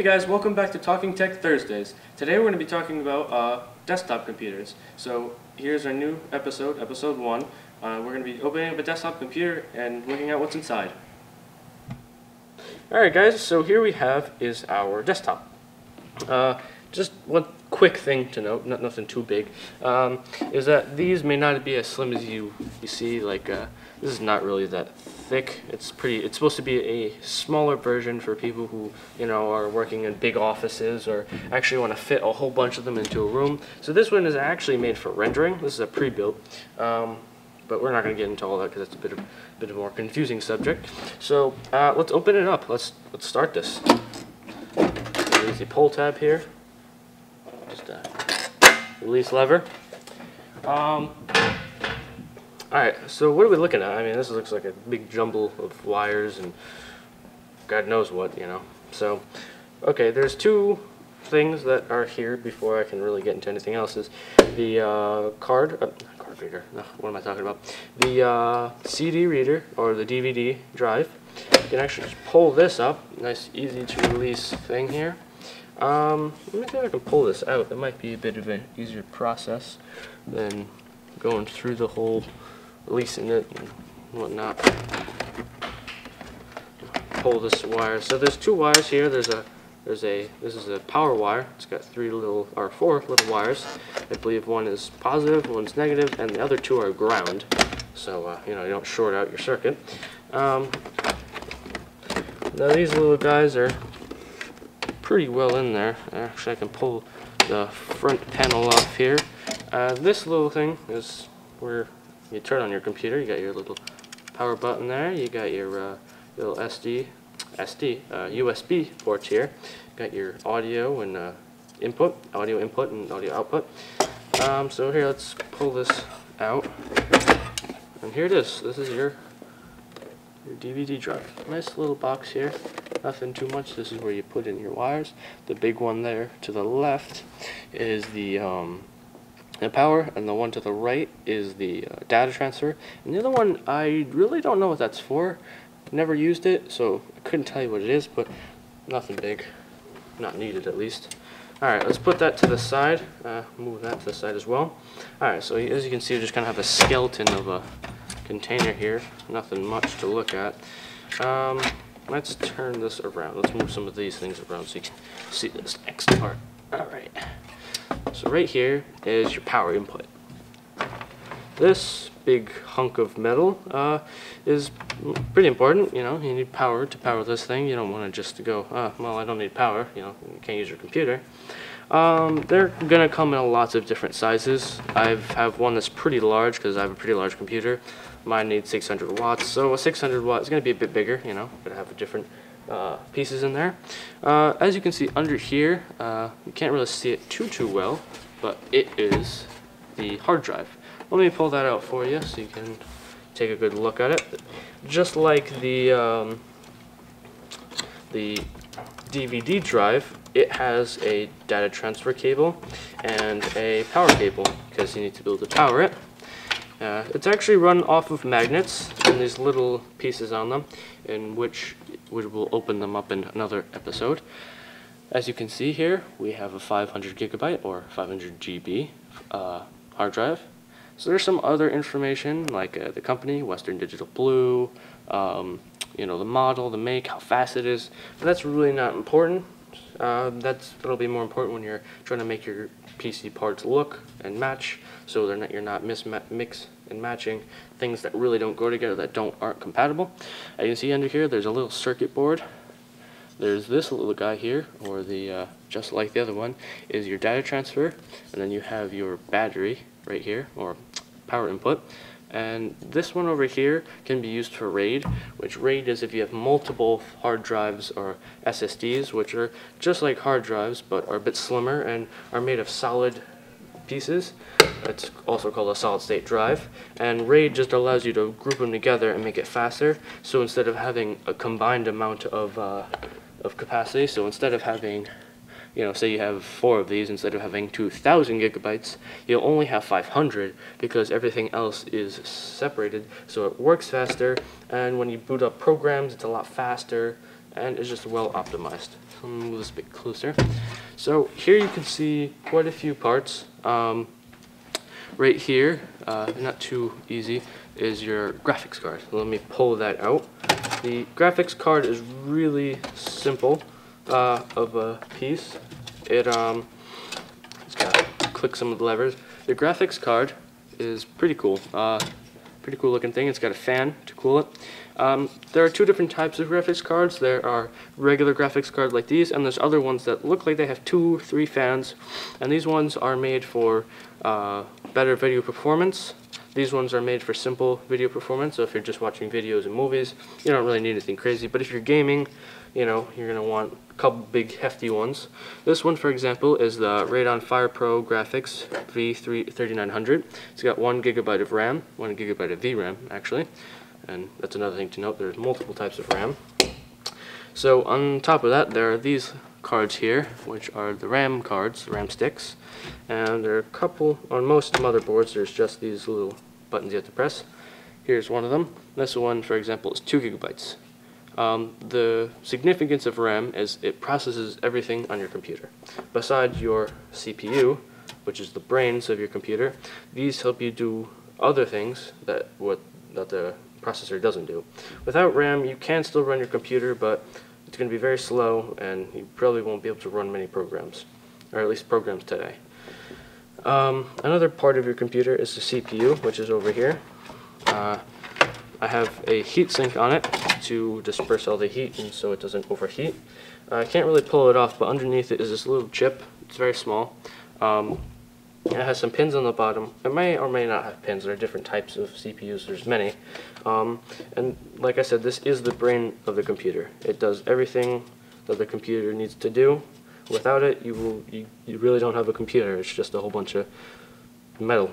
Hey guys, welcome back to Talking Tech Thursdays. Today we're going to be talking about desktop computers. So here's our new episode, episode 1. We're going to be opening up a desktop computer and looking at what's inside. Alright guys, so here we have is our desktop. Just one quick thing to note, nothing too big, is that these may not be as slim as you see. Like this is not really that thick. It's supposed to be a smaller version for people who are working in big offices or actually want to fit a whole bunch of them into a room. So this one is actually made for rendering. This is a pre-built, but we're not going to get into all that because it's a bit of a more confusing subject. So let's open it up. Let's start this. There's the pull tab here. Just release lever. Alright, so what are we looking at? I mean, this looks like a big jumble of wires and God knows what, So, okay, there's two things that are here before I can really get into anything else. Is the card reader. No, what am I talking about? The CD reader or the DVD drive. You can actually just pull this up. Nice, easy to release thing here. Let me see if I can pull this out. That might be a bit of an easier process than going through the whole releasing it and whatnot. Pull this wire. So there's two wires here. This is a power wire. It's got four little wires. I believe one is positive, one's negative, and the other two are ground. So you don't short out your circuit. Now these little guys are pretty well in there. Actually, I can pull the front panel off here. This little thing is where you turn on your computer. You got your little power button there. You got your little USB ports here. Got your audio and audio input and audio output. So here, let's pull this out. And here it is. This is your DVD drive. Nice little box here. Nothing too much. This is where you put in your wires. The big one there to the left is the power, and the one to the right is the data transfer. And the other one, I really don't know what that's for. Never used it, so I couldn't tell you what it is, but nothing big. Not needed, at least. Alright, let's put that to the side. Move that to the side as well. Alright, so as you can see, we just kind of have a skeleton of a container here. Nothing much to look at. Let's turn this around. Let's move some of these things around so you can see this next part. Alright. So right here is your power input. This big hunk of metal is pretty important. You need power to power this thing. You don't want to just go, well, I don't need power. You can't use your computer. They're gonna come in lots of different sizes. I have one that's pretty large because I have a pretty large computer. Mine needs 600 watts, so a 600 watt is gonna be a bit bigger. Gonna have different pieces in there. As you can see under here, you can't really see it too well, but it is the hard drive. Let me pull that out for you so you can take a good look at it. Just like the DVD drive, it has a data transfer cable and a power cable because you need to be able to power it. It's actually run off of magnets and these little pieces on them, in which we will open them up in another episode. As you can see here, we have a 500 gigabyte or 500 GB hard drive. So there's some other information like the company, Western Digital Blue, the model, the make, how fast it is. But that's really not important. That'll be more important when you're trying to make your PC parts look and match, so you're not mix and matching things that really don't go together, that aren't compatible. As you can see under here, there's a little circuit board. There's this little guy here, or the just like the other one, is your data transfer, and then you have your battery right here, or power input. And this one over here can be used for RAID, which RAID is if you have multiple hard drives or SSDs, which are just like hard drives but are a bit slimmer and are made of solid pieces. It's also called a solid state drive. And RAID just allows you to group them together and make it faster. So instead of having a combined amount of capacity, so instead of having say you have 4 of these, instead of having 2,000 gigabytes, you'll only have 500 because everything else is separated, so it works faster, and when you boot up programs, it's a lot faster, and it's just well optimized. let me move this a bit closer. So here you can see quite a few parts. Right here, not too easy, is your graphics card. Let me pull that out. The graphics card is really simple of a piece. It's got to click some of the levers. The graphics card is pretty cool. Pretty cool looking thing. It's got a fan to cool it. There are two different types of graphics cards. There are regular graphics cards like these, and there's other ones that look like they have 2 or 3 fans, and these ones are made for better video performance. These ones are made for simple video performance, so if you're just watching videos and movies, you don't really need anything crazy. But if you're gaming, you know, you're going to want a couple big hefty ones. This one, for example, is the Radeon Fire Pro Graphics V3900. It's got 1 GB of RAM, 1 GB of VRAM, actually. And that's another thing to note, there's multiple types of RAM. So on top of that, there are these cards here, which are the RAM cards, RAM sticks. And there are a couple, on most motherboards, there's just these little buttons you have to press. Here's one of them. This one, for example, is 2 GB. The significance of RAM is it processes everything on your computer. Besides your CPU, which is the brains of your computer, these help you do other things that the processor doesn't do. Without RAM, you can still run your computer, but it's going to be very slow, and you probably won't be able to run many programs, or at least programs today. Another part of your computer is the CPU, which is over here. I have a heatsink on it to disperse all the heat and so it doesn't overheat. I can't really pull it off, but underneath it is this little chip. It's very small. It has some pins on the bottom. It may or may not have pins. There are different types of CPUs. There's many. And like I said, this is the brain of the computer. It does everything that the computer needs to do. Without it, you really don't have a computer. It's just a whole bunch of metal.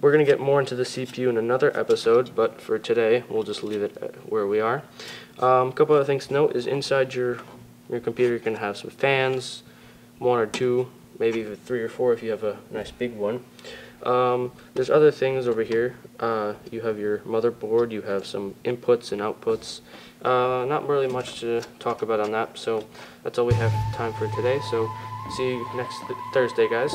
We're going to get more into the CPU in another episode, but for today, we'll just leave it at where we are. A couple other things to note is inside your computer, you can have some fans, 1 or 2, maybe even 3 or 4 if you have a nice big one. There's other things over here. You have your motherboard, you have some inputs and outputs. Not really much to talk about on that, so that's all we have time for today. So see you next Thursday, guys.